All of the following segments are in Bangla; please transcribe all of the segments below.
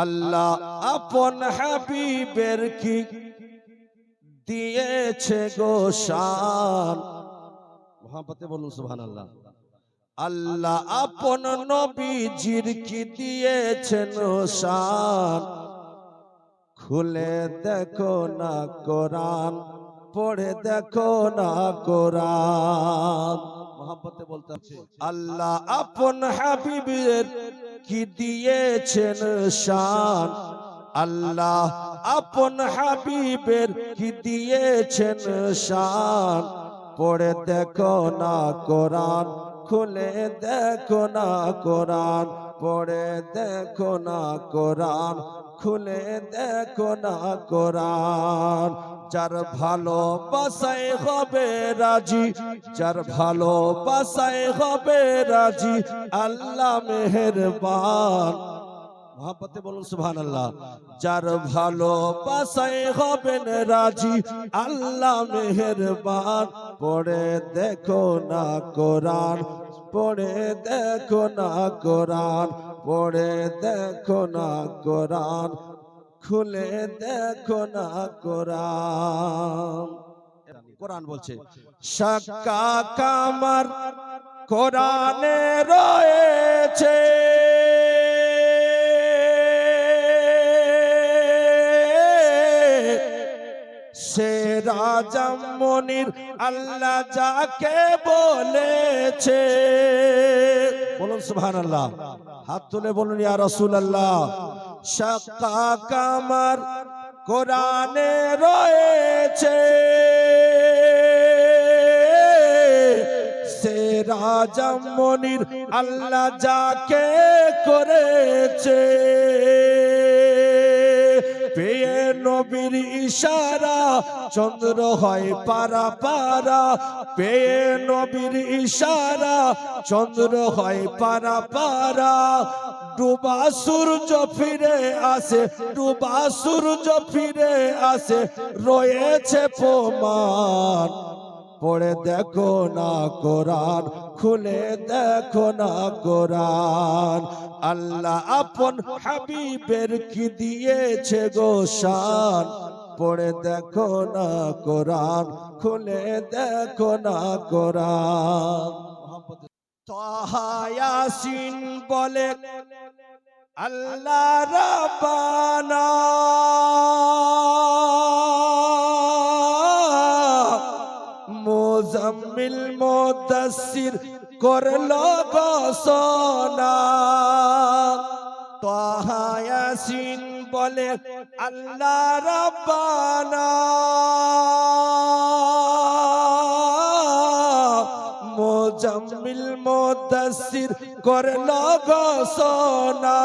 আল্লাহ আপন হাবিবের কি দিয়েছে গো শান। মহাব্বতে বলুন সুবহানাল্লাহ। আল্লাহ আপন নবীজির কি দিয়েছেন শান। খুলে দেখো না কোরআন, পড়ে দেখো না কোরআন। মহাব্বতে বলতে আছে আল্লাহ আপন হাবিবের কি দিয়েছেন শান। আল্লাহ আপন হাবিবের কি দিয়েছেন শান। পড়ে দেখো না কোরআন, খুলে দেখো না কোরআন, পড়ে দেখো না কোরআন, খুলে দেখো না কোরআন। যার ভালোবাসায় হবে রাজি, যার ভালোবাসায় হবে রাজি, আল্লাহ মেহেরবান। মহাব্বতে বলুন সুবহানাল্লাহ। যার ভালোবাসায় হবেন রাজি, আল্লাহ মেহেরবান। পড়ে দেখো না কোরআন, পড়ে দেখো না কোরআন, পড়ে দেখো না কোরআন, খুলে দেখো না কোরআন। কোরআন বলছে শাক্কা কামার কোরআনে রয়েছে, সে রাজা মনির আল্লাহ যাকে বলেছে। বলুন সুবহানাল্লাহ। হাত তুলে বলুন ইয়া রাসূলুল্লাহ। শাক্কা কামার কোরআনে রয়েছে, সে রাজা মনির আল্লাহ যাকে করেছে। পেয়ে নবীর ইশারা চন্দ্র হয় পারা পারা, পেয়ে নবীর ইশারা চন্দ্র হয় পারা পারা। ডুবা সূর্য ফিরে আসে, ডুবা সূর্য ফিরে আসে, রয়েছে প্রমাণ। পড়ে দেখো না কোরআন, খুলে দেখো না কোরআন। আল্লাহ আপন হাবিবের কি দিয়েছে গো শান। পড়ে দেখো না কোরআন, খুলে দেখো না কোরআন। তাহা ইয়াসিন বলে আল্লাহ রাব্বানা, মুজাম্মিল মুদাসসির করলো ঘোষণা। তাহা ইয়াসিন বলে আল্লাহ রাব্বানা, মুজাম্মিল মুদাসসির করলো ঘোষণা।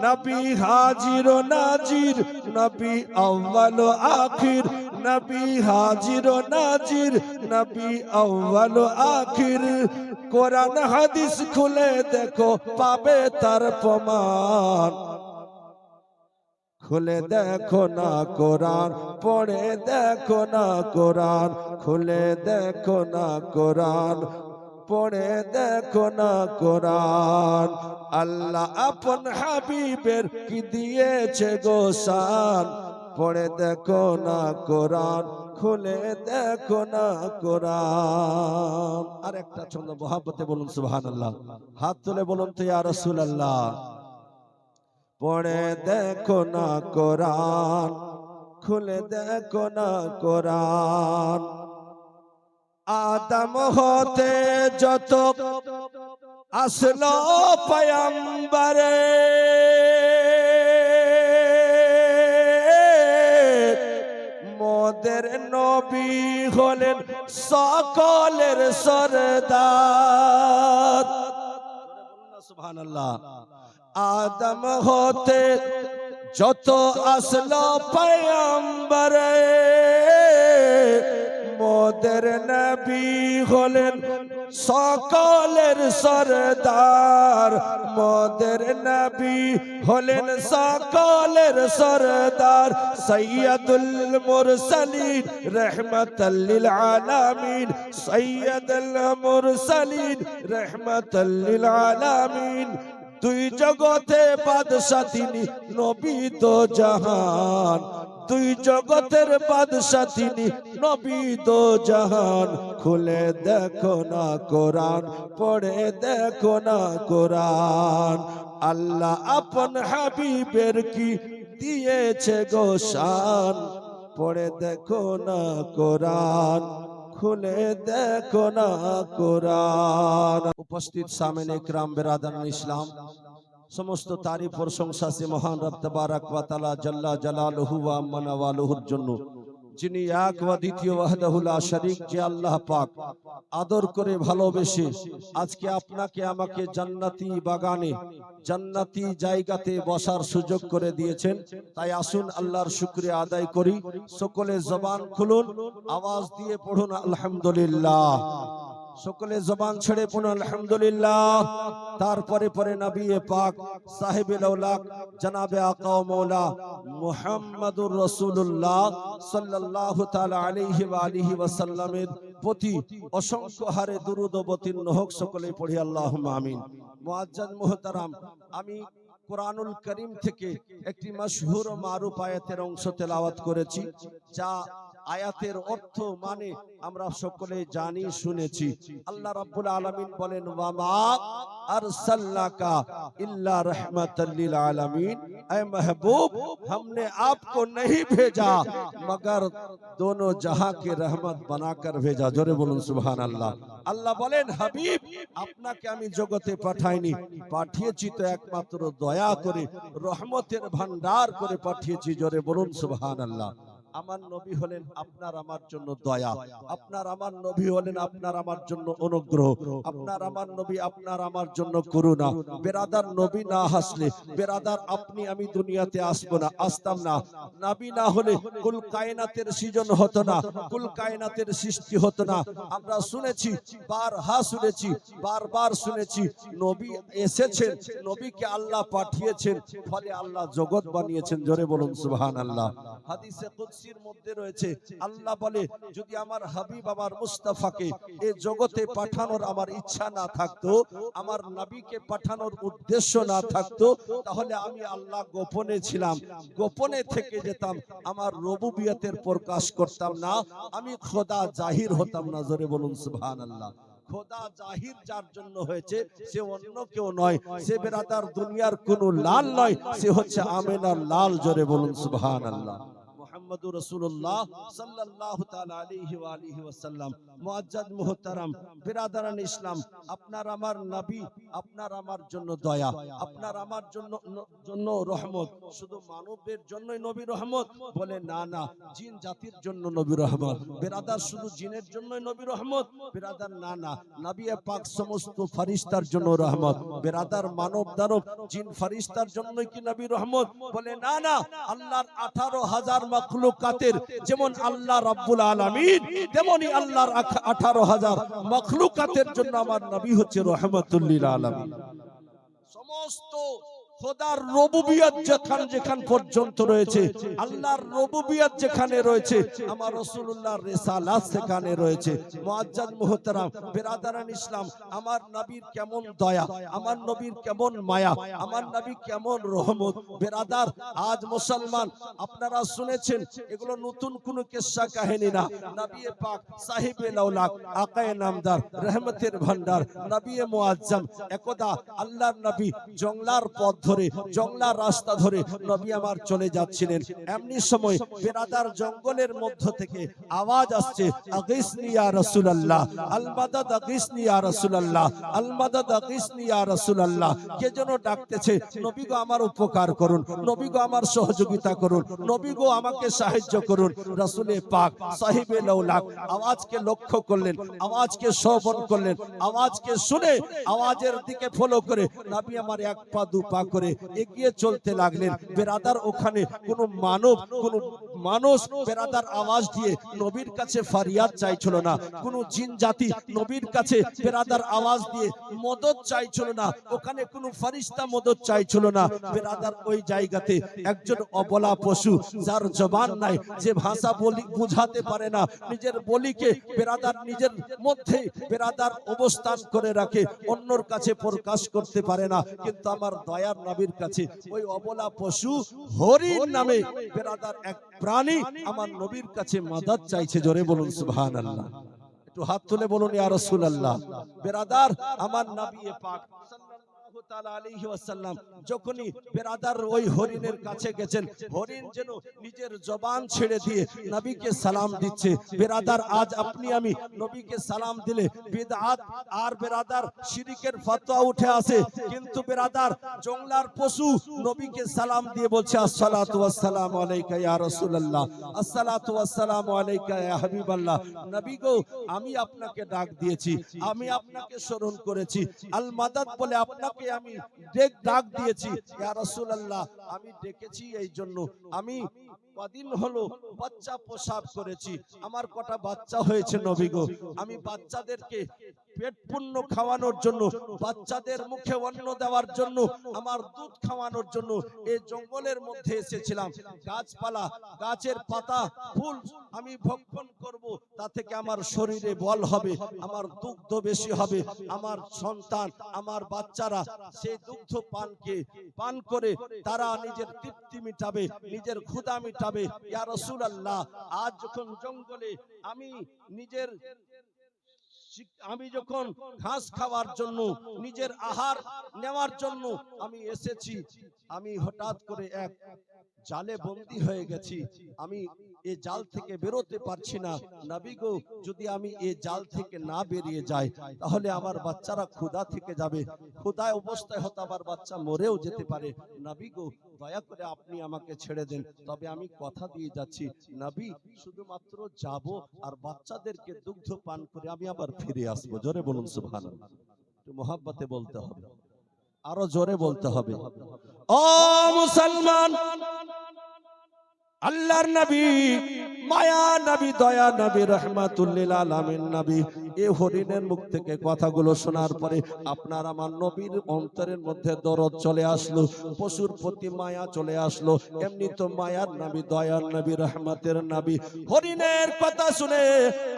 নবী হাজির ও নাজির, নবী আউয়াল ও আখির, নবী হাজির ও নাজির, নবী আউয়াল ও আখির। কোরআন হাদিস খুলে দেখো পাবে তার প্রমাণ। খুলে দেখো না কোরআন, পড়ে দেখো না কোরআন, খুলে দেখো না কোরআন, পড়ে দেখো না কোরআন। আল্লাহ আপন হাবিবের কি দিয়েছে গো শান। পড়ে দেখো না কোরআন, খুলে দেখো না কোরআন। আর একটা ছন্দ মহাব্বতে বলুন সুবহানাল্লাহ। হাত তুলে বলুন তো ইয়া রাসূলুল্লাহ। পড়ে দেখো না কোরআন, খুলে দেখো না কোরআন। আদম হতে যত আসলো পয়গম্বরে, মোদের নবী হলেন সকলের সরদার। সুবহানাল্লাহ। আদম হতে যত আসলো পয়গম্বরে, মোদের নবী হলেন সকলের সরদার। মোদের নবী হলেন সকলের সরদার। সৈয়দুল মুরসালিন রহমাতাল লিল আলামিন, সৈয়দুল মুরসালিন রহমাতাল লিল আলামিন। দুই জগতে বাদশা তিনি, নবী দো জাহান। দুই জগতের বাদশা তিনি, নবী দো জাহান। খুলে দেখো না কোরআন, পড়ে দেখো না কোরআন। আল্লাহ আপন হাবিবের কি দিয়েছে গো শান, পড়ে দেখো না কোরআন, খুলে দেখো না কোরআন। উপস্থিত সামনে ইকরাম বেরাদান ইসলাম, সমস্ত তারিফ প্রশংসা সে মহান রব তাবারক ওয়া তাআলা জাল্লা জালালুহু ওয়া আম্মানা ওয়ালুহুর জন্য, যিনি এক ও দ্বিতীয় ওয়াহদাহু লা শারীক, যে আল্লাহ পাক আদর করে ভালোবেসে আজকে আপনাকে আমাকে জান্নাতি বাগানে, জান্নাতি জায়গাতে বসার সুযোগ করে দিয়েছেন। তাই আসুন আল্লাহর শুকরিয়া আদায় করি। সকলে জবান খুলুন, আওয়াজ দিয়ে পড়ুন আলহামদুলিল্লাহ। সকলে জবান ছেড়ে পড়ুন আলহামদুলিল্লাহ। তারপরে পরে নবী পাক সাহেবে লাউলাক জনাবে আকা ও মওলা মুহাম্মাদুর রাসূলুল্লাহ সাল্লাল্লাহু তাআলা আলাইহি ওয়া আলিহি ওয়াসাল্লামের প্রতি অসংখ্য হারে দুরূদ অবতীর্ণ হোক। সকলে পড়ি আল্লাহুম্মা আমিন। মুআজ্জাজ মুহতারাম, আমি কোরআনুল কারীম থেকে একটি মাশহুর ও মারুফ আয়াতের অংশ তেলাওয়াত করেছি, যা আয়াতের অর্থ মানে আমরা সকলে জানি শুনেছি। আল্লাহ রাব্বুল আলামিন বলেন, ওয়া মা আরসালনাকা ইল্লা রাহমাতাল লিল আলামিন, এ महबूब हमने आपको नहीं भेजा मगर दोनों जहां के रहमत बनाकर भेजा। जोरे बोलুন সুবহানাল্লাহ। আল্লাহ বলেন, হাবিব আপনাকে আমি জগতে পাঠাইনি, পাঠিয়েছি তো একমাত্র দয়া করে, রহমতের ভান্ডার করে পাঠিয়েছি। জোরে বলুন সুবহানাল্লাহ। আমার নবী হলেন আপনার আমার জন্য দয়া, আপনার আমার নবী হলেন আপনার আমার জন্য অনুগ্রহ, আপনার আমার নবী আপনার আমার জন্য করুণা। বেরাদার নবী না হাসলে বেরাদার আপনি আমি দুনিয়াতে আসতাম না। নবী না হলে কুল কায়নাতের সৃজন হতো না, কুল কায়নাতের সৃষ্টি হতো না। আমরা শুনেছি, বারবার শুনেছি, নবী এসেছেন, নবীকে আল্লাহ পাঠিয়েছেন, ফলে আল্লাহ জগৎ বানিয়েছেন। জোরে বলুন সুবহানাল্লাহ। হাদিসে কুদসির মধ্যে রয়েছে, আল্লাহ বলে, যদি আমার হাবিব আমার মুস্তাফাকে এই জগতে পাঠানোর আমার ইচ্ছা না থাকতো, আমার নবীকে পাঠানোর উদ্দেশ্য না থাকতো, তাহলে আমি আল্লাহ গোপনে ছিলাম, গোপনে থেকে যেতাম, আমার রুবুবিয়তের প্রকাশ করতাম না, আমি খোদা জাহির হতাম না। জোরে বলুন সুবহানাল্লাহ। খোদা জাহির যার জন্য হয়েছে সে অন্য কেউ নয়, সে বেরাদার দুনিয়ার কোন লাল নয়, সে হচ্ছে আমিনার লাল। জোরে বলুন সুবহানাল্লাহ। মুহাম্মাদুর রাসূলুল্লাহ সাল্লাল্লাহু তাআলা আলাইহি ওয়া আলিহি ওয়াসাল্লাম। মুআজ্জাজ মুহতারাম বিরাদারান ইসলাম, আপনার আমার নবী আপনার আমার জন্য দয়া, আপনার আমার জন্য রহমত। শুধু মানবের জন্যই নবী রহমত বলে না, না, জিন জাতির জন্য নবী রহমত। বিরাদার শুধু জিনের জন্যই নবী রহমত, বিরাদার না, না, নবী পাক সমস্ত ফেরেশতার জন্য রহমত। বিরাদার মানব দানব জিন ফেরেশতার জন্যই কি নবী রহমত বলে না, না, আল্লাহর 18,000 মাখলুকাতের যেমন আল্লাহ রাব্বুল আলামিন, তেমনি আল্লাহর 18,000 মাখলুকাতের জন্য আমার নবী হচ্ছে রহমাতুল লিল আলামিন। সমস্ত খোদার রুবুবিয়ত যেখান পর্যন্ত রয়েছে, আল্লাহর রুবুবিয়ত যেখানে রয়েছে, আমার রাসূলুল্লাহর রিসালাত সেখানে রয়েছে। মুআজ্জাজ মুহতারাম বিরাদারান ইসলাম, আমার নবীর কেমন দয়া, আমার নবীর কেমন মায়া, আমার নবী কেমন রহমত। বিরাদার আজ মুসলমান আপনারা শুনেছেন, এগুলো নতুন কোনো কিস্সা কাহিনী না। নবী পাক সাহেবে লাউলাক আকায়ে নামদার রহমতের ভান্ডার নবী মুআজ্জাম, একদা আল্লাহর নবী জংলার পথ ধরে, জংলার রাস্তা ধরে নবী আমার চলে যাচ্ছিলেন। এমনি সময় বেরাদার জঙ্গলের মধ্য থেকে আওয়াজ আসছে, আগিসনি ইয়া রাসূলুল্লাহ, আল মাদাদ আগিসনি ইয়া রাসূলুল্লাহ, আল মাদাদ আগিসনি ইয়া রাসূলুল্লাহ। কে যেন ডাকতেছে, নবী গো আমার উপকার করুন, নবী গো আমার সহযোগিতা করুন, নবী গো আমাকে সাহায্য করুন। রাসূলে পাক সাহিবে লাউলাক আওয়াজকে লক্ষ্য করলেন, আওয়াজকে শ্রবণ করলেন, আওয়াজকে শুনে আওয়াজের দিকে ফলো করে নবী আমার এক পা দু পা করে এগিয়ে চলতে লাগলেন। বেরাদার ওখানে কোনো মানুষ বেরাদার আওয়াজ দিয়ে নবীর কাছে ফরিয়াদ চাইছিল না, কোনো জিন জাতি নবীর কাছে বেরাদার আওয়াজ দিয়ে মদত চাইছিল না, ওখানে কোনো ফেরেশতা মদত চাইছিল না। বেরাদার ওই জায়গাতে একজন অবলা পশু, যার জবান নাই, যে ভাষা বলি বুঝাতে পারে না, নিজের বলিকে বেরাদার নিজের মধ্যে বেরাদার অবস্থান করে রাখে, অন্যর কাছে প্রকাশ করতে পারে না। কিন্তু আমার দয়ার নবীর কাছে ওই অবলা পশু হরিণ নামে বেরাদার এক প্রাণী আমার নবীর কাছে মাদত চাইছে। জোরে বলুন সুবহানাল্লাহ, একটু হাত তুলে বলুন ইয়া রাসূলুল্লাহ। বেরাদার আমার নবী পাক সাল্লাল্লাহু তাআলা আলাইহি ওয়াসাল্লাম যখনই বেরাদার ওই হরিণের কাছে গেছেন, হরিণ যেন নিজের জবান ছেড়ে দিয়ে নবীকে সালাম দিচ্ছে। বেরাদার আজ আপনি আমি নবীকে সালাম দিলে বিদআত আর বেরাদার শিরকের ফতোয়া উঠে আসে, কিন্তু বেরাদার জংলার পশু নবীকে সালাম দিয়ে বলছে আসসালাতু ওয়াসসালামু আলাইকা ইয়া রাসূলুল্লাহ, আসসালাতু ওয়াসসালামু আলাইকা ইয়া হাবিবাল্লাহ। নবী গো, আমি আপনাকে ডাক দিয়েছি, আমি আপনাকে স্মরণ করেছি, আল মাদাদ বলে আপনাকে আমি ডাক দিয়েছি ইয়া রাসূলুল্লাহ। আমি ডেকেছি এই জন্য, আমি কদিন হলো বাচ্চা প্রসব করেছি, আমার কটা বাচ্চা হয়েছে নবী গো, আমি বাচ্চাদেরকে পেট পূর্ণ খাওয়ানোর জন্য, বাচ্চাদের মুখে অন্ন দেওয়ার জন্য, আমার দুধ খাওয়ানোর জন্য এই জঙ্গলের মধ্যে এসেছিলাম। গাছপালা, গাছের পাতা, ফুল আমি ভক্ষণ করব, তা থেকে আমার শরীরে বল হবে, আমার দুগ্ধ বেশি হবে, আমার সন্তান, আমার বাচ্চারা সেই দুগ্ধ পান করে তারা নিজের তৃপ্তি মিটাবে, নিজের ক্ষুধা মিটাবে। ইয়া রাসূলুল্লাহ, আজ যখন জঙ্গলে আমি যখন ঘাস খাওয়ার জন্য, নিজের আহার নেওয়ার জন্য আমি এসেছি, আমি হঠাৎ করে এক জালে বন্দী হয়ে গেছি, আমি এই জাল থেকে বেরোতে পারছি না। নবী গো, যদি আমি এই জাল থেকে না বেরিয়ে যাই তাহলে আমার বাচ্চারা ক্ষুধা থেকে যাবে, ক্ষুধায় অবস্থায় হয়তো আমার বাচ্চা মরেও যেতে পারে। নবী গো, দয়া করে আপনি আমাকে ছেড়ে দেন, তবে আমি কথা দিয়ে যাচ্ছি নবী, শুধুমাত্র যাব আর বাচ্চাদেরকে দুগ্ধ পান করে আমি আবার ফিরে আসবো। জোরে বলুন সুবহানাল্লাহ, একটু মহব্বতে বলতে হবে, আরো জোরে বলতে হবে। ও মুসলমান, আল্লাহর নবী, মায়া নবী, দয়া নবী, রাহমাতুল লিল আলামিন নবী, এই হরিণের মুখ থেকে কথাগুলো শোনার পরে আপনার আমার নবীর অন্তরের মধ্যে দরদ চলে আসলো, পশুর প্রতি মায়া চলে আসলো। এমনি তো মায়ার নবী, দয়ার নবী, রহমতের নবী, হরিণের কথা শুনে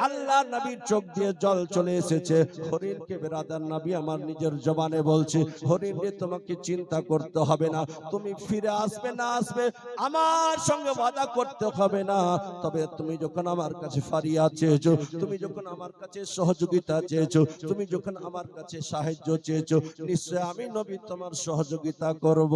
আল্লাহ নবীর চোখ দিয়ে জল চলে এসেছে। হরিণকে বেরাদার নবী আমার নিজের জবানে বলছে, হরিণ রে, তোমাকে চিন্তা করতে হবে না, তুমি ফিরে আসবে না আসবে আমার সঙ্গে ওয়াদা করতে হবে না, তবে তুমি যখন আমার কাছে ফরিয়াদ চেয়েছো, তুমি যখন আমার কাছে সহযোগিতা চেয়েছো, তুমি যখন আমার কাছে সাহায্য চেয়েছো, নিশ্চয় আমি নবী তোমার সহযোগিতা করব।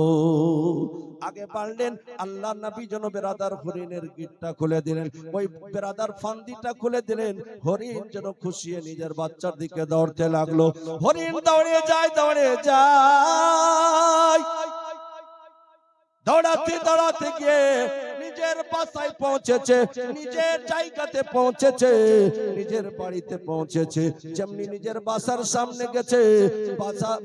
আগে পারলেন আল্লাহ নবী যেন বেরাদার হরিণের গিটটা খুলে দিলেন, ওই বেরাদার ফান্দিটা খুলে দিলেন, হরিণ যেন খুশিয়ে নিজের বাচ্চার দিকে দৌড়তে লাগলো। হরিণ দৌড়ে যায়, দৌড়াতে দৌড়াতে গিয়ে নিজের বাসায় পৌঁছেছে, নিজের জায়গাতে পৌঁছেছে, নিজের বাড়িতে পৌঁছেছে। যেমনি নিজের বাসার সামনে গেছে,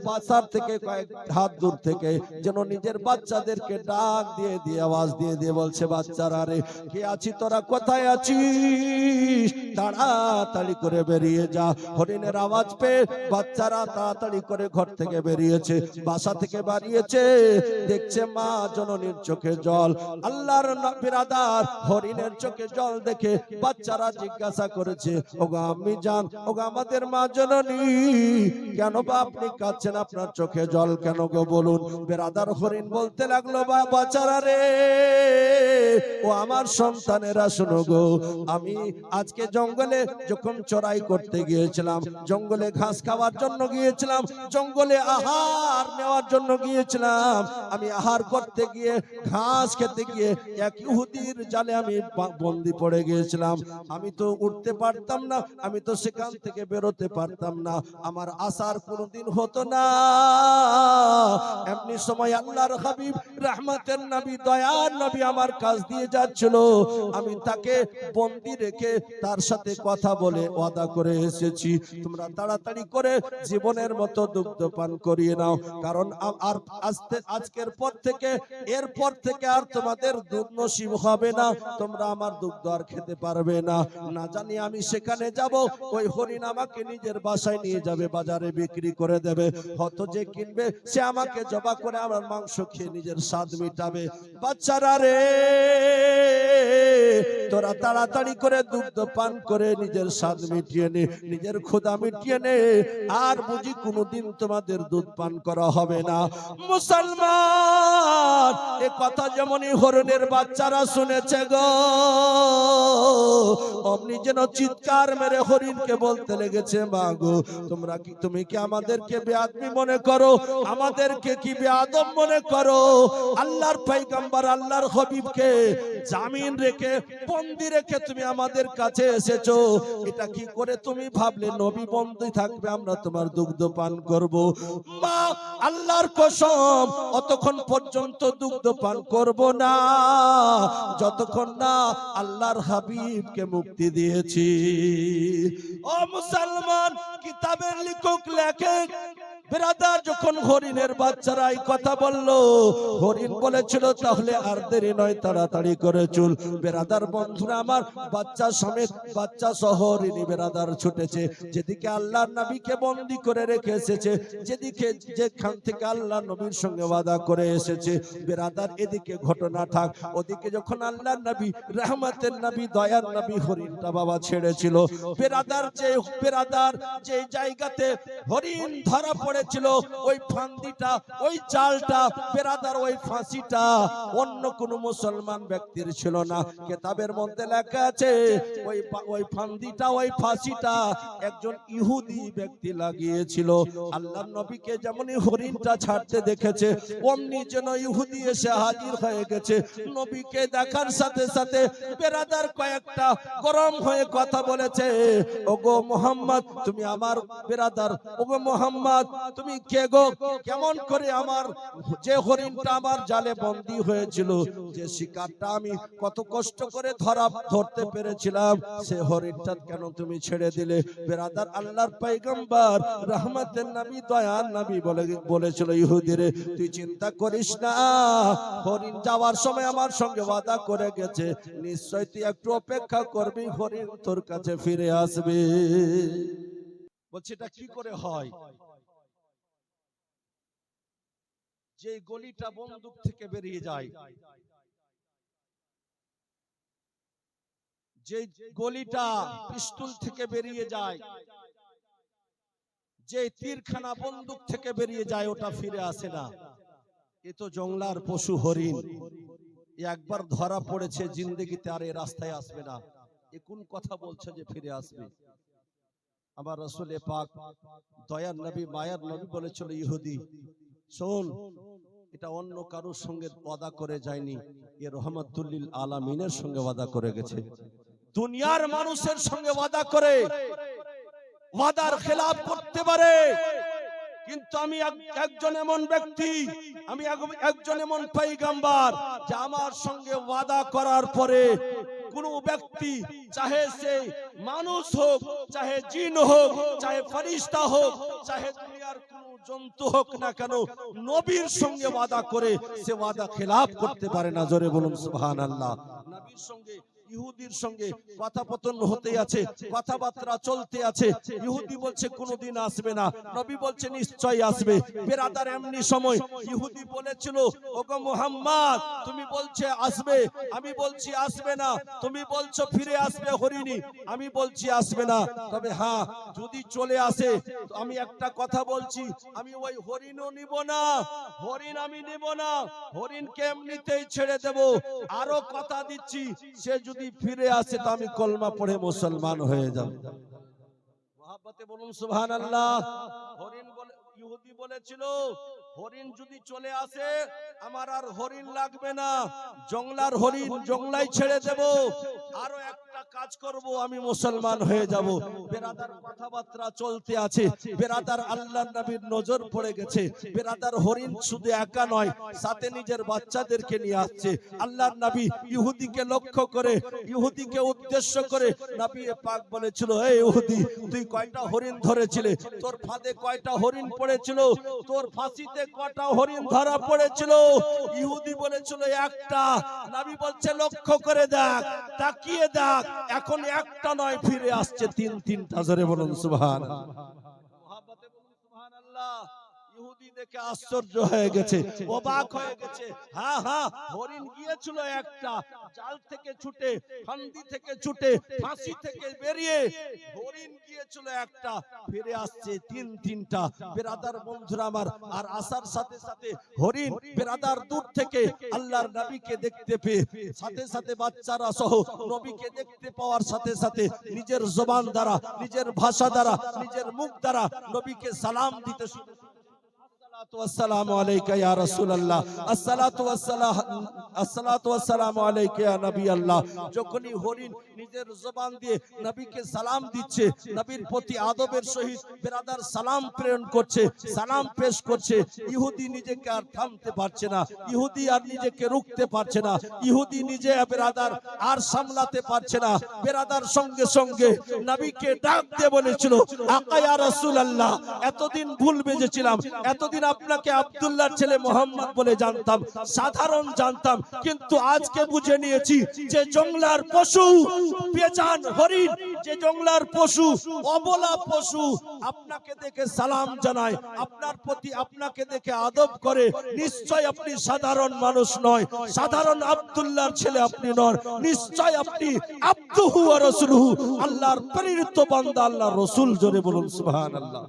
বাসার থেকে কয়েক হাত দূর থেকে যেন নিজের বাচ্চাদেরকে ডাক দিয়ে দিয়ে আওয়াজ দিয়ে দিয়ে বলছে, বাচ্চারা রে, কে আছি, তোরা কোথায় আছিস, তাড়াতাড়ি করে বেরিয়ে যা। হরিণের আওয়াজ পেয়ে বাচ্চারা তাড়াতাড়ি করে ঘর থেকে বেরিয়েছে, বাসা থেকে বেরিয়েছে, দেখছে মা জননীর চোখে জল। আল্লাহর বিরাদার হরিণের চোখে জল দেখে বাচ্চারা জিজ্ঞাসা করেছে, ওগো আম্মি জান, ওগো আমাদের মা জননী, কেন বা আপনি কাঁদছেন, আপনার চোখে জল কেন গো, বলুন। বিরাদার হরিণ বলতে লাগলো, বাচ্চারা রে, ও আমার সন্তানেরা, শোনো গো, আমি আজকে জঙ্গলে যখন চড়াই করতে গিয়েছিলাম, জঙ্গলে ঘাস খাওয়ার জন্য গিয়েছিলাম, জঙ্গলে আহার নেওয়ার জন্য গিয়েছিলাম, আমি আহার করতে গিয়ে, ঘাস খেতে গিয়ে এক ইহুদির জালে আমি বন্দী পড়ে গিয়েছিলাম। আমি তো উঠতে পারতাম না, আমি তো সেখান থেকে বেরোতে পারতাম না, আমার আসার কোনোদিন হতো না। এমনি সময় আল্লাহর হাবিব রাহমাতের নবী দয়ার নবী আমার কাছ দিয়ে যাচ্ছিল, আমি তাকে বন্দী রেখে তার সাথে কথা বলে ওয়াদা করে এসেছি, তোমরা তাড়াতাড়ি করে জীবনের মতো দুগ্ধ পান করিয়ে নাও, কারণ আর আজকের পর থেকে এরপর থেকে আর তোমাদের দুধ নসিব হবে না, তোমরা আমার দুগ্ধ আর খেতে পারবে না। না জানি আমি সেখানে যাব, ওই হরিণ আমাকে নিজের বাসায় নিয়ে যাবে, বাজারে বিক্রি করে দেবে, হয়তো যে কিনবে সে আমাকে জবা করে আমার মাংস খেয়ে নিজের স্বাদ মিটাবে। বাচ্চারা রে, তোরা তাড়াতাড়ি করে দুগ্ধ পান করে নিজের স্বাদ মিটিয়ে নে, নিজের ক্ষুধা মিটিয়ে নে, আর বুঝি কোনোদিন তোমাদের দুধ পান করা হবে না। মুসলমান, এ কথা যেমনই হরিণের বাচ্চারা শুনেছে গো, অমনি যেন চিৎকার মেরে হরিণকে বলতে লেগেছে, মা গো, তুমি কি আমাদেরকে বেয়াদবি মনে করো, আমাদেরকে কি বেয়াদব মনে করো? আল্লাহর পয়গম্বর আল্লাহর হাবিবকে জামিন রেখে বন্দী রেখে তুমি আমাদের কাছে এসেছো, এটা কি করে তুমি ভাবলে নবী বন্দী থাকবে আমরা তোমার দুগ্ধ পান করব? মা, আল্লাহর কসম, অতক্ষণ পর্যন্ত দুগ্ধ পান করব না যতক্ষণ না আল্লাহর হাবিবকে মুক্তি দিয়েছি। ও মুসলমান, কিতাবের লেখক লেখে বেরাদার যখন হরিণের বাচ্চারা এই কথা বলল, হরিণ বলেছিল তাহলে আর দেরি নয়, তাড়াতাড়ি করে চল। বেরাদার বন্ধুরা আমার, বাচ্চা সমেত বাচ্চা সহ হরিণী বেরাদার ছুটেছে, যেদিকে আল্লাহর নবীকে বন্দী করে রেখে এসেছে, যেদিকে যেখান থেকে আল্লাহ নবীর সঙ্গে ওয়াদা করে এসেছে, বেরাদার এদিকে ঘটনা থাক, ওদিকে যখন আল্লাহর নবী রহমতের নবী দয়ার নবী হরিণটা বাবা ছেড়েছিল, বেরাদার যে জায়গাতে হরিণ ধরা পড়েছিল, ওই ফান্দিটা, ওই জালটা, বেরাদার ওই ফাঁসিটা অন্য কোন মুসলমান ব্যক্তির ছিল না। কিতাবের মধ্যে লেখা আছে ওই ফান্দিটা, ওই ফাঁসিটা একজন ইহুদি ব্যক্তি লাগিয়েছিল। আল্লাহর নবীকে যেমনই হরিণটা ছাড়তে দেখেছে, অমনি যেন ইহুদি এসে হাজির হয়ে গেছে। নবীকে দেখার সাথে সাথে বেরাদার কয়েকটা গরম হয়ে কথা বলেছে, ওগো মুহাম্মদ, তুমি আমার বেরাদার, ওগো মুহাম্মদ, তুমি কে গো? কেমন করে আমার যে হরিণটা আমার জালে বন্দী হয়েছিল, যে শিকারটা আমি কত কষ্ট করে ধরতে পেরেছিলাম, সে হরিণটা কেন তুমি ছেড়ে দিলে? বেরাদার, আল্লাহর পয়গম্বর রহমতের নবী দয়ার নবী বলেছিল, ইহুদিরে তুই চিন্তা করিস না, হরিণ যাওয়ার সময় আমার সঙ্গে ওয়াদা করে গেছে, নিশ্চয় তুই একটু অপেক্ষা করবি, হরিণ তোর কাছে ফিরে আসবে। বলছে এটা কি করে হয়? যে গলিটা বন্দুক থেকে বেরিয়ে যায়, যে গলিটা পিস্তল থেকে বেরিয়ে যায়, যে তীরখানা বন্দুক থেকে বেরিয়ে যায়, ওটা ফিরে আসে না। এ তো জংলার পশু হরিণ, একবার ধরা পড়েছে, জিন্দেগিতে আর এ রাস্তায় আসবে না। এ কোন কথা বলছে যে ফিরে আসবে? আমার রাসূল পাক দয়ার নবী মায়ার নবী বলেছিল, ইহুদি শোন, এটা অন্য কারোর সঙ্গে ওয়াদা করে যায়নি, এ রহমাতুল লিল আলামিনের সঙ্গে ওয়াদা করে গেছে। দুনিয়ার মানুষের সঙ্গে ওয়াদা করে ওয়াদার খেলাফ করতে পারে, কিন্তু আমি একজন এমন ব্যক্তি, আমি একজন এমন পয়গম্বর, যে আমার সঙ্গে ওয়াদা করার পরে কোন ব্যক্তি, চাহে সে মানুষ হোক, চাহে জিন হোক, চাহে ফেরেশতা হোক, চাহে দুনিয়ার কোন জন্তু হোক না কেন, নবীর সঙ্গে ওয়াদা করে সে ওয়াদা খেলাফ করতে পারে না। জোরে বলুন সুবহানাল্লাহ। নবীর সঙ্গে ইহুদির সঙ্গে কথাপতন হতে আছে, কথাবার্তা চলতে আছে। ইহুদি বলছে কোনদিন আসবে না, নবী বলছে নিশ্চয়ই আসবে। বেরাদার, এমনি সময় ইহুদি বলেছিল, ওগো মুহাম্মদ, তুমি বলছে আসবে, আমি বলছি আসবে না, তুমি বলছো ফিরে আসবে হরিণী, আমি বলছি আসবে না। তবে হ্যাঁ, যদি চলে আসে, আমি একটা কথা বলছি, আমি ওই হরিণও নিব না, হরিণ আমি নিব না, হরিণকে এমনিতেই ছেড়ে দেব। আরো কথা দিচ্ছি, সে যদি ফিরে আসে তো আমি কলমা পড়ে মুসলমান হয়ে যাব। মহব্বতে বলুন সুবহানাল্লাহ। হরিণ বলে, ইহুদি বলেছিল হরিণ যদি চলে আসে আমার আর হরিণ লাগবে না, জংলার হরিণ জংলায় ছেড়ে দেব, আরো একটা কাজ করব, আমি মুসলমান হয়ে যাব। বেরাদার কথাবার্তা চলতে আছে, বেরাদার আল্লাহর নবীর নজর পড়ে গেছে। বেরাদার হরিণ শুধু একা নয়, সাথে নিজের বাচ্চাদেরকে নিয়ে আসছে। আল্লাহর নবী ইহুদিকে লক্ষ্য করে, ইহুদিকে উদ্দেশ্য করে নবী পাক বলেছিল, হে ইহুদি, তুই কয়টা হরিণ ধরেছিলে? তোর ফাঁদে কয়টা হরিণ পড়েছিল? তোর ফাঁসিতে কয়টা হরিণ ধরা পড়েছিল? ইহুদি বলেছিল একটা। নবী বলছে লক্ষ্য করে দেখ, তাকিয়ে দেখ, এখন একটা নয়, ফিরে আসছে তিনটা। জোরে বলুন সুবহানাল্লাহ। মুহাব্বতে বলুন সুবহানাল্লাহ। ইহুদি দেখে আশ্চর্য হয়ে গেছে, অবাক হয়ে গেছে। হ্যাঁ হ্যাঁ, হরিণ গিয়েছিল একটা, জাল থেকে ছুটে, ফান্দি থেকে ছুটে, ফাঁসি থেকে বেরিয়ে হরিণ গিয়েছিল একটা, ফিরে আসছে তিনটা। বেরাদার বন্ধুরা আমার, আর আসার সাথে সাথে হরিণ বেরাদার দূর থেকে আল্লাহর নবীকে দেখতে পেয়ে, সাথে সাথে বাচ্চারা সহ নবীকে দেখতে পাওয়ার সাথে সাথে নিজের জবান দ্বারা, নিজের ভাষা দ্বারা, নিজের মুখ দ্বারা নবীকে সালাম দিতে শুরু। আসসালাতু আলাইকা ইয়া রাসূলুল্লাহ, আসসালাতু ওয়াসসালামু আলাইকা ইয়া নবী আল্লাহ। যখনই হরিণ নিজের জবান দিয়ে নবীকে সালাম দিচ্ছে, নবীর প্রতি আদবের সহিত বেরাদার সালাম প্রেরণ করছে, সালাম পেশ করছে, ইহুদি নিজেকে আর থামতে পারছে না, ইহুদি আর নিজেকে রুখতে পারছে না, ইহুদি নিজে বেরাদার আর সামলাতে পারছে না। বেরাদার সঙ্গে সঙ্গে নবীকে ডাক দিয়ে বলেছিল, আকা ইয়া রাসূলুল্লাহ, এতদিন ভুল বুঝেছিলাম, এতদিন আপনাকে আব্দুল্লাহর ছেলে মোহাম্মদ বলে জানতাম, সাধারণ জানতাম, কিন্তু আজকে বুঝে নিয়েছি যে জংলার পশু, বেজান হরিণ, যে জংলার পশু, অবলা পশু আপনাকে দেখে সালাম জানায়, আপনার প্রতি আপনাকে দেখে আদব করে, নিশ্চয় আপনি সাধারণ মানুষ নয়, সাধারণ আব্দুল্লাহর ছেলে আপনি নন, নিশ্চয় আপনি আব্দুহু ওয়া রাসূলুহু, আল্লাহর প্রেরিত বান্দা, আল্লাহর রাসূল। জোরে বলুন সুবহানাল্লাহ।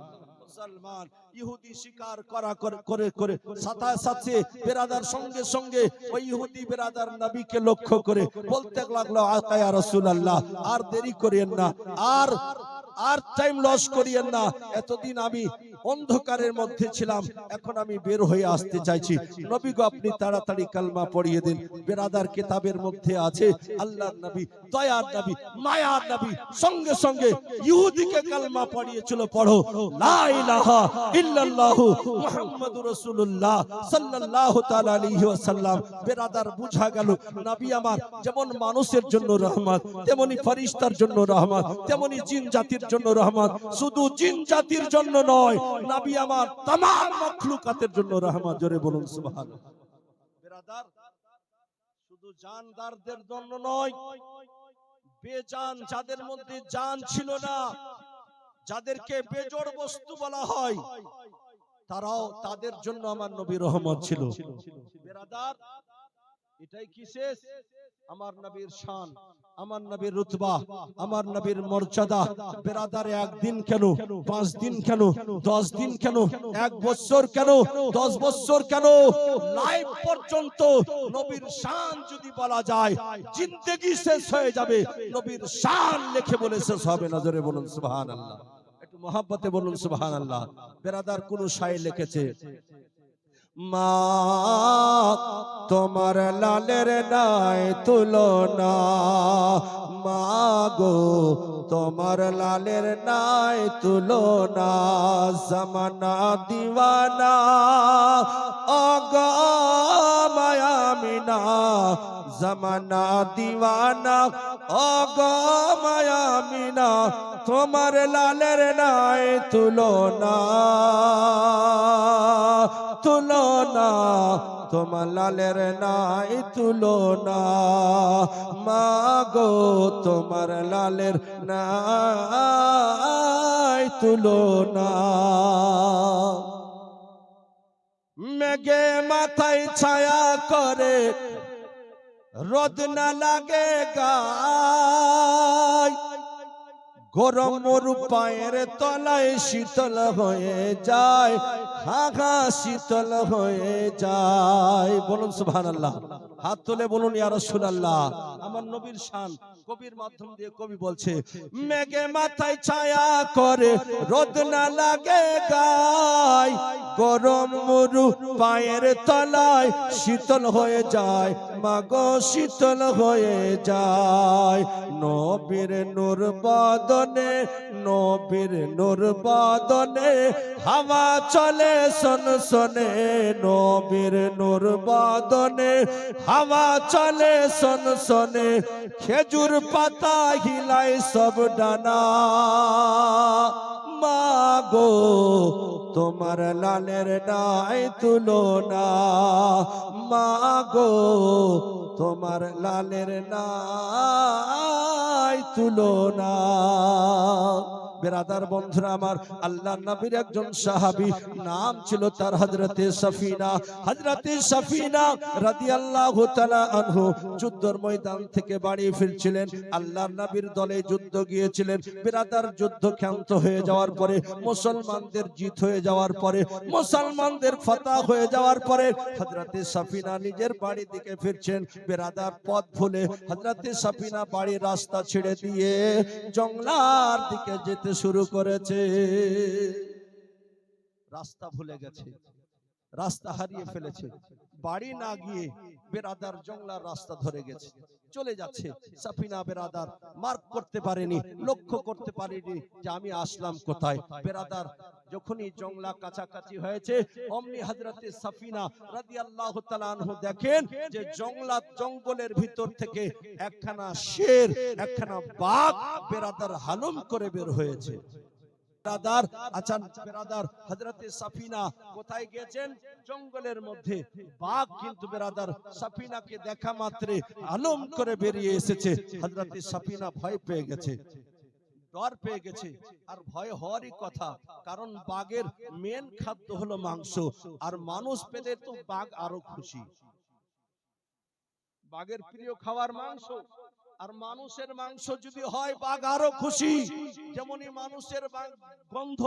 মুসলমান ইহুদি শিকার করা করে করে সাথে বেরাদার সঙ্গে সঙ্গে ওই ইহুদি বেরাদার নবীকে লক্ষ্য করে বলতে লাগলো, আকা ইয়া রাসূলুল্লাহ, আর দেরি করিয়েন না, আর টাইম লস করিয়েন না, এতদিন আমি অন্ধকারের মধ্যে ছিলাম, এখন আমি বের হয়ে আসতে চাইছি, নবী গো আপনি তাড়াতাড়ি কালমা পড়িয়ে দিন। বেরাদার কিতাবের মধ্যে আছে আল্লাহর নবী, দয়ার নবী, মায়ার নবী সঙ্গে সঙ্গে ইহুদিকে কালমা পড়িয়েছিল, পড়ো লা ইলাহা ইল্লাল্লাহু মুহাম্মাদুর রাসূলুল্লাহ সাল্লাল্লাহু তাআলা আলাইহি ওয়াসাল্লাম। বেরাদার বুঝা গেল নবী আমার যেমন মানুষের জন্য রহমত, তেমনি ফেরেশতার জন্য রহমত, তেমনি জিন জাতির জন্য রহমত, শুধু জিন জাতির জন্য নয়, নবী আমার तमाम মাখলুকাতের জন্য রহমত। জোরে বলুন সুবহানাল্লাহ। বেরাদার শুধু জানদারদের জন্য নয়, বেজান যাদের মধ্যে জান ছিল না, যাদেরকে বেজড় বস্তু বলা হয়, তারাও, তাদের জন্য আমার নবী রহমত ছিল। বেরাদার এটাই কি শেষ? আমার নবীর শান, আমার নবীর রুতবা, আমার নবীর মর্যাদা। বেরাদার একদিন কেন, 5 দিন কেন, 10 দিন কেন, 1 বছর কেন, 10 বছর কেন, লাইফ পর্যন্ত নবীর শান যদি বলা যায়, জিন্দেগি শেষ হয়ে যাবে, নবীর শান লিখে বলে শেষ হবে না। জোরে বলুন সুবহানাল্লাহ। একটু মহব্বতে বলুন সুবহানাল্লাহ। বেরাদার কোন শায়ের লিখেছে, মা তোমার লালের নাই তুলনা, মা গো তোমার লালের নাই তুলনা, জামানা দিওয়ানা ওগো মায়া মিনা, জামানা দিওয়ানা ওগো মায়া মিনা, তোমার লালের নাই তুলনা, তুলনা তোমার লালের নাই তুলনা, মা গো তোমার লালের নাই তুলনা। মেঘে মাথায় ছায়া করে, রোদ না লাগে গায়, গরম মরু পায়ের তলায় শীতল হয়ে যায়, হাগা শীতল হয়ে যায়। বলুন সুবহানাল্লাহ। হাত তুলে বলুন ইয়া রাসূলুল্লাহ। আমার নবীর শান কবির মাধ্যম দিয়ে কবি বলছে, মেঘে মাথায় ছায়া করে রোদ না লাগে গায়, গরম মরু পায়ের তলায় শীতল হয়ে যায়, মাগো শীতল হয়ে যায়। নবীর নূর বদনে, নবীর নূর বদনে হাওয়া চলে সনসনে, নবীর নূর বদনে হাওয়া চলে সনসনে, খেজুর পাতা হিলাই সব ডানা, মাগো তোমার লালের নাই তুলনা, মাগো তোমার লালের নাই তুলনা। বেরাদার বন্ধুরা আমার, আল্লাহর নবীর একজন সাহাবী, নাম ছিল তার হযরতে সফিনা। হযরতে সফিনা রাদিয়াল্লাহু তাআলা আনহু যুদ্ধের ময়দান থেকে বাড়ি ফিরছিলেন। আল্লাহর নবীর দলে যুদ্ধ গিয়েছিলেন। বেরাদার যুদ্ধ ক্ষান্ত হয়ে যাওয়ার পরে, মুসলমানদের জিত হয়ে যাওয়ার পরে, মুসলমানদের ফাতহ হয়ে যাওয়ার পরে হযরতে সফিনা নিজের বাড়ি দিকে ফিরছেন। বেরাদার পথ ভুলে হযরতে সফিনা বাড়ির রাস্তা ছেড়ে দিয়ে জঙ্গলার দিকে যেতে শুরু করেছে। রাস্তা ভুলে গেছে, রাস্তা হারিয়ে ফেলেছে। বাড়ি না গিয়ে বেরাদার জঙ্গলার রাস্তা ধরে গেছে, চলে যাচ্ছে। সফিনা বেরাদার মার্ক করতে পারেনি, লক্ষ্য করতে পারেনি যে আমি আসলাম কোথায়। বেরাদার যখনই জঙ্গলা কাছাকাছি হয়েছে, অমনি হযরতে সফিনা রাদিয়াল্লাহু তাআলা আনহু দেখেন যে জঙ্গলের ভিতর থেকে একখানা শের, একখানা বাঘ বেরাদার হালুম করে বের হয়েছে। বেরাদার বেরাদার হযরতে সফিনা কোথায় গেছেন? জঙ্গলের মধ্যে। বাঘ কিন্তু বেরাদার সফিনাকে দেখা মাত্রে হালুম করে বেরিয়ে এসেছে। হযরতে সফিনা ভয় পেয়ে গেছে, ডর পেয়ে গেছে। আর ভয় হওয়ারই কথা, কারণ বাঘের মেন খাদ্য হলো মাংস, আর মানুষ পেলে তো বাঘ আরো খুশি। বাঘের প্রিয় খাবার মাংস, আর মানুষের মাংস যদি হয় বাঘ আরো খুশি। যেমনই মানুষের গন্ধ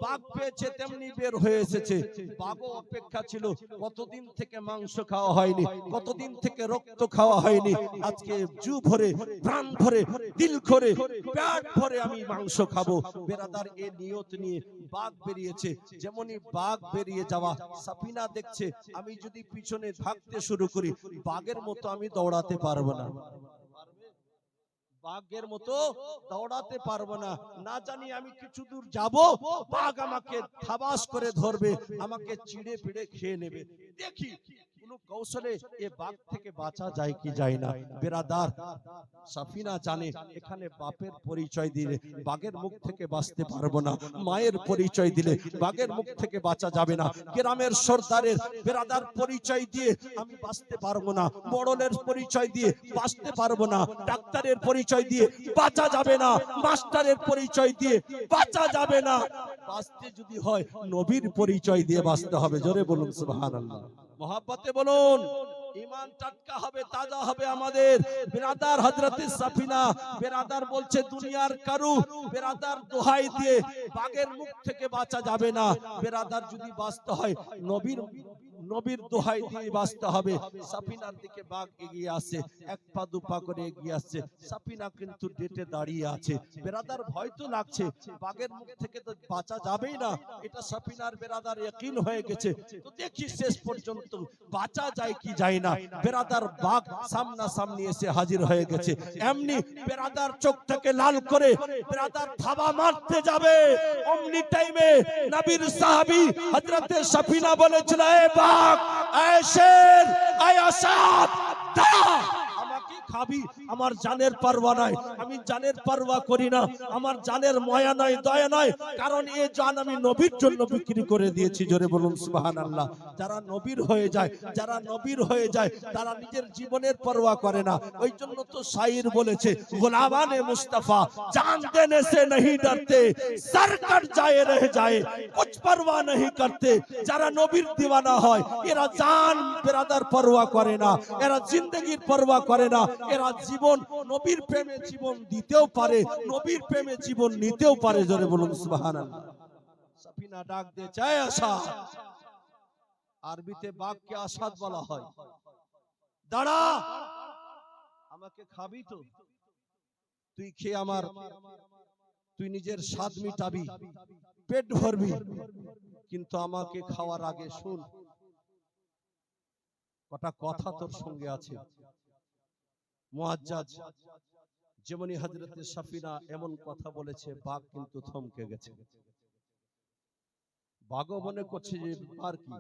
বাঘ পেয়েছে তেমনি বের হয়ে এসেছে। বাঘও অপেক্ষা ছিল, কতদিন থেকে মাংস খাওয়া হয়নি, কতদিন থেকে রক্ত খাওয়া হয়নি, আজকে জু ভরে, প্রাণ ভরে, দিল ভরে, পেট ভরে আমি মাংস খাবো। বেরাদার এই নিয়ত নিয়ে বাঘ বেরিয়েছে। যেমনই বাঘ বেরিয়ে যাওয়া, সফিনা দেখছে আমি যদি পিছনে ভাগতে শুরু করি, বাঘের মতো আমি দৌড়াতে পারবো না, বাঘের মতো দৌড়াতে পারবো না। না জানি আমি কিছু দূর যাব, বাঘ আমাকে থাবাস করে ধরবে, আমাকে চিড়ে পিড়ে খেয়ে নেবে। দেখি কোন কৌশলে এ বাঘ থেকে বাঁচা যায় কি যায় না। বেরাদার সফিনা জানে এখানে বাপের পরিচয় দিলে বাঘের মুখ থেকে বাঁচতে পারবো না, মায়ের পরিচয় দিলে বাঘের মুখ থেকে বাঁচা যাবে না, গ্রামের সর্দারের বেরাদার পরিচয় দিয়ে আমি বাঁচতে পারবো না, বড়লের পরিচয় দিয়ে বাঁচতে পারবো না, ডাক্তারের পরিচয় দিয়ে বাঁচা যাবে না, মাস্টারের পরিচয় দিয়ে বাঁচা যাবে না। বাঁচতে যদি হয় নবীর পরিচয় দিয়ে বাঁচতে হবে। জোরে বলুন সুবহানাল্লাহ। মহব্বতে বলুন, ঈমান টাটকা হবে, তাজা হবে আমাদের। বেরাদার হযরতে সফিনা বেরাদার বলছে দুনিয়ার কারু বেরাদার দোহাই দিয়ে বাঘের মুখ থেকে বাঁচা যাবে না। বেরাদার যদি বাঁচতে হয় নবীর দোহাই দিয়ে বাঁচতে হবে। সফিনার দিকে বাঘ এগিয়ে আসে, এক পা দু পা করে এগিয়ে আসছে। সফিনা কিন্তু ডেটে দাঁড়িয়ে আছে। বেরাদার ভয় তো লাগছে, বাঘের মুখ থেকে তো বাঁচা যাবেই না, এটা সফিনার বেরাদার ইয়াকিন হয়ে গেছে। তো দেখি শেষ পর্যন্ত বাঁচা যায় কি যায় না। বেরাদার বাঘ সামনা সামনি এসে হাজির হয়ে গেছে। এমনি বেরাদার চোখটাকে লাল করে বেরাদার থাবা মারতে যাবে, অমনি টাইমে নবীর সাহাবী হযরতে সফিনা বলেছিল, এ বাঘ, এ শের, এ আসাদ, দাঁড়া, আমাকে খাবি, আমার জানের পারওয়া নাই, আমি জানের পারওয়া করি না, আমার জানের মায়া নাই, দয়া নাই, কারণ এই জান আমি নবীর জন্য বিক্রি করে দিয়েছি। জোরে বলুন সুবহানাল্লাহ। যারা নবীর হয়ে যায়, যারা নবীর হয়ে যায় তারা নিজের জীবনের পারওয়া করে না। ওই জন্য তো শাইর বলেছে, গোলামানে মুস্তাফা জান দেনে সে नहीं डरते, सर कट जाए रह जाए कुछ परवाह नहीं करते। যারা নবীর দিওয়ানা হয় এরা জান বেরাদার পারওয়া করে না, এরা জিন্দেগির পারওয়া করে না, এরা জীবন নবীর প্রেমে জীবন দিতেও পারে, নবীর প্রেমে জীবন নিতেও পারে। জোরে বলুন সুবহানাল্লাহ। সাফিনা ডাক দিয়ে চায় আসাদ, আরবিতে বাঘকে আসাদ বলা হয়। দাঁড়া, আমাকে খাবি তো? তুই খেয়ে আমার, তুই নিজের স্বাদ মিটাবি, পেট ভরবি, কিন্তু আমাকে খাওয়ার আগে শুন, কটা কথা তোর সঙ্গে আছে। মুআজ্জাজ যেমনি হযরতে সাফিনা এমন কথা বলেছে, বাঘ কিন্তু থমকে গেছে। বাঘও মনে করছে যে আর কি,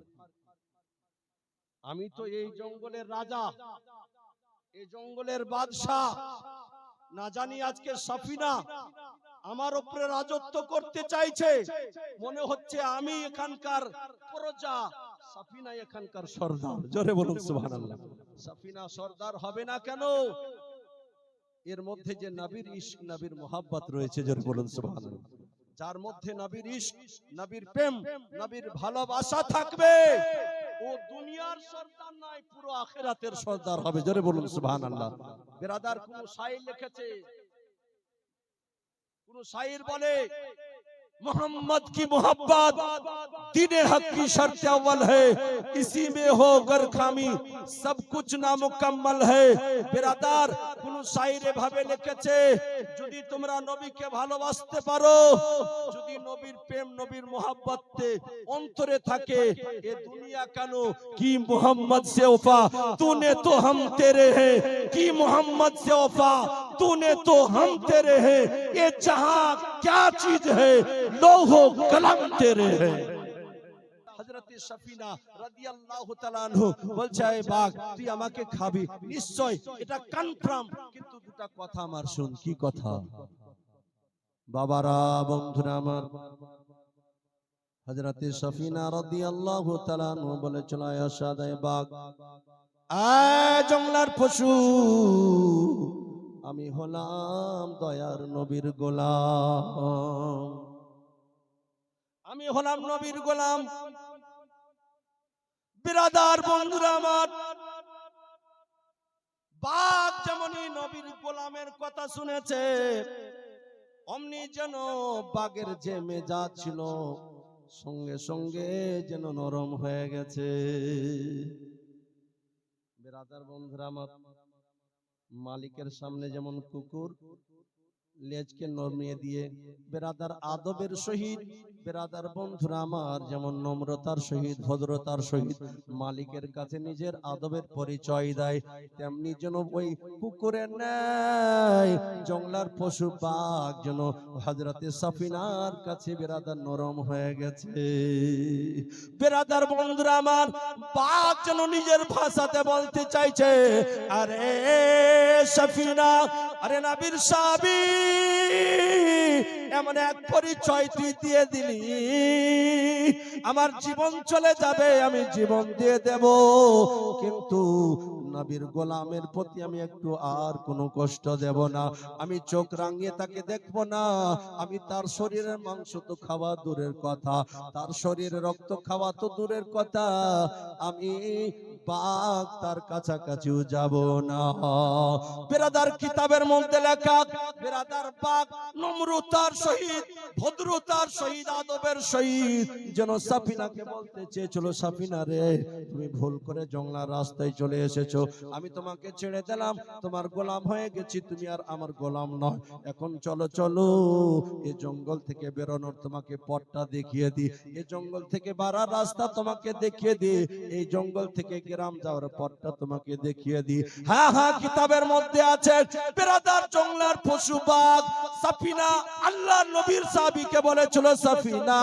আমি তো এই জঙ্গলের রাজা, এই জঙ্গলের বাদশাহ, না জানি আজকে সাফিনা আমার উপরে রাজত্ব করতে চাইছে। মনে হচ্ছে আমি এখানকার প্রজা, সাফিনা এখানকার সর্দার। জোরে বলুন সুবহানাল্লাহ। সাফিনা সর্দার হবে না কেন? এর মধ্যে যে নবীর ইশক, নবীর মোহাব্বত রয়েছে। জোরে বলুন সুবহানাল্লাহ। যার মধ্যে নবীর ইশক, নবীর প্রেম, নবীর ভালোবাসা থাকবে, ও দুনিয়ার সর্দার নয়, পুরো আখিরাতের সর্দার হবে। জোরে বলুন সুবহানাল্লাহ। বিরাদার কোন শায়র লিখেছে, কোন শায়র বলে, मोहम्मद की मोहब्बत दीन हक की शर्त अव्वल है, इसी में हो गर खामी सब कुछ नामुकम्मल है। बिरादार কোন শায়রে ভাবে লিখেছে, যদি তোমরা নবীকে ভালোবাসতে পারো, যদি নবীর প্রেম, নবীর মোহাব্বতে অন্তরে থাকে, এ দুনিয়া কেন কি মোহাম্মদ से वफा तूने तो हम तेरे हैं, की मोहम्मद से वफा तूने तो हम तेरे हैं, ये जहां क्या चीज है लोहो कलम तेरे हैं। হযরতে সাফিনা রাদিয়াল্লাহু তাআলা আনহু বলছে, এই বাঘ তুই আমাকে খাবি নিশ্চয়, এটা কনফার্ম, কিন্তু দুটো কথা আমার শুন। কি কথা? বাবারা, বন্ধুরা আমার, হযরতে সাফিনা রাদিয়াল্লাহু তাআলা আনহু বলেছিল, আসাদ, এই বাঘ, জঙ্গলার পশু, আমি হলাম দয়ার নবীর গোলাম, আমি হলাম নবীর গোলাম। বিরাদার বন্ধুরা আমার, বাঘ যেমনই নবীর গোলামের কথা শুনেছে, অমনি যেন বাঘের যে মেজাজ ছিল সঙ্গে সঙ্গে যেন নরম হয়ে গেছে। বিরাদার বন্ধুরা আমার, মালিকের সামনে যেমন কুকুর লেজকে নমিয়ে দিয়ে বেরাদার আদবের সহিত, বেরাদার বন্ধুরা আমার, যেমন নম্রতার সহিত, ভদ্রতার সহিত মালিকের কাছে নিজের আদবের পরিচয় দেয়, তেমনি যেন ওই কুকুরের ন্যায় জঙ্গলার পশু বাঘ যেন হযরতে সাফিনার কাছে বেরাদার নরম হয়ে গেছে। বেরাদার বন্ধুরা আমার, বাঘ যেন নিজের ভাষাতে বলতে চাইছে, আরে সাফিনা, আরে নবীর সাহাবী, এমন এক পরিচয় তুই দিয়ে দিলি, আমার জীবন চলে যাবে, আমি জীবন দিয়ে দেব, কিন্তু নবীর গোলামের প্রতি আমি একটু আর কোনো কষ্ট দেব না, আমি চোখ রাঙিয়ে তাকে দেখব না, আমি তার শরীরের মাংস তো খাওয়া দূরের কথা, তার শরীরের রক্ত খাওয়া তো দূরের কথা, আমি বাঘ তার কাছাকাছিও যাব না। বেরাদার কিতাবের মধ্যে লেখা, বেরাদার বাঘ নম্রতার সহিত, ভদ্রতার সহিত, আদবের সহিত যেন সাফিনাকে বলতে চেয়েছিল, সাফিনা রে, তুমি ভুল করে জঙ্গলার রাস্তায় চলে এসেছো, আমি তোমাকে ছেড়ে দিলাম, তোমার গোলাম হয়ে গেছি, তুমি আর আমার গোলাম নয়, এখন চলো চলো, এই জঙ্গল থেকে বেরোনোর তোমাকে পথটা দেখিয়ে দিই, এই জঙ্গল থেকে বাড়ার রাস্তা তোমাকে দেখিয়ে দিই, এই জঙ্গল থেকে গ্রাম যাওয়ার পথটা তোমাকে দেখিয়ে দিই। হ্যাঁ হ্যাঁ, কিতাবের মধ্যে আছে, বেরাদার জঙ্গলার পশু বাঘ সাফিনা আল্লাহর নবীর সাহাবীকে বলেছিল, সাফিনা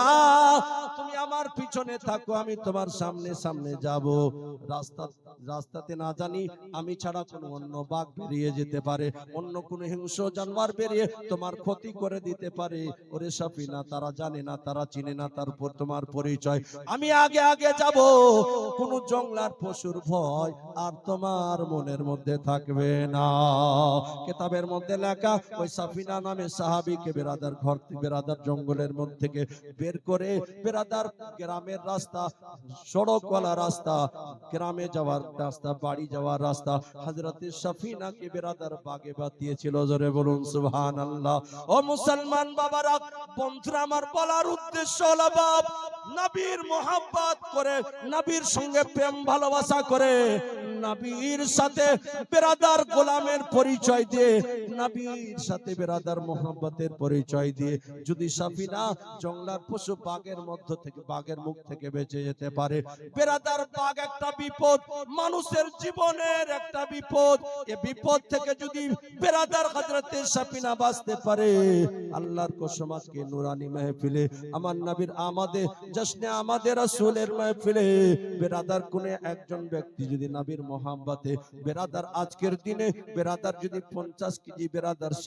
তুমি আমার পিছনে থাকো, আমি তোমার সামনে সামনে যাব, রাস্তাতে না জানি আমি ছাড়া কোনো অন্য বাঘ বেরিয়ে যেতে পারে, অন্য কোনো হিংস্র জানোয়ার বেরিয়ে তোমার ক্ষতি করে দিতে পারে। ওরে সাফিনা, তারা জানে না, তারা চিনে না তারপর তোমার পরিচয়, আমি আগে আগে যাব, কোন জঙ্গলার পশু পশুর ভয় আর তোমার মনের মধ্যে থাকবে না। কিতাবের মধ্যে লেখা ওই সাফিনা নামে সাহাবীকে বেরাদার ঘর থেকে বেরাদার জঙ্গলের মধ্যে থেকে বের করে বেরাদার গ্রামের রাস্তা, সড়কওয়ালা রাস্তা, গ্রামে যাওয়ার রাস্তা, বাড়ি যাওয়ার রাস্তা হযরতে সাফিনাকে বেরাদার বাগে বাতিয়েছিল। জোরে বলুন সুবহানাল্লাহ। ও মুসলমান বাবারা, বন্ধুরা আমার, বলার উদ্দেশ্য হলো বাপ নবীর মোহাব্বত করে, নবীর সঙ্গে প্রেম ভালোবাসা করে, নবীর সাথে বেরাদার গোলামের পরিচয় দিয়ে, নবীর সাথে বেরাদার মোহাব্বতের পরিচয় দিয়ে যদি সাফিনা জঙ্গলার পশু বাঘের মধ্য থেকে, বাঘের মুখ থেকে বেঁচে যেতে পারে। বেরাদার বাঘ একটা বিপদ, মানুষের জীবনের একটা বিপদ। এই বিপদ থেকে যদি বেরাদার হযরতে সাফিনা বাঁচতে পারে, আল্লাহর কসম আজকে নুরানি মাহফিলে আমার নবীর আমাদের জশ্নে আমাদের রাসূলের মাহফিলে বেরাদার কোন একজন ব্যক্তি যদি নবীর মোহাব্বতে বেরাদার আজকের দিনে বেরাদার যদি 50 কেজি বেরাদার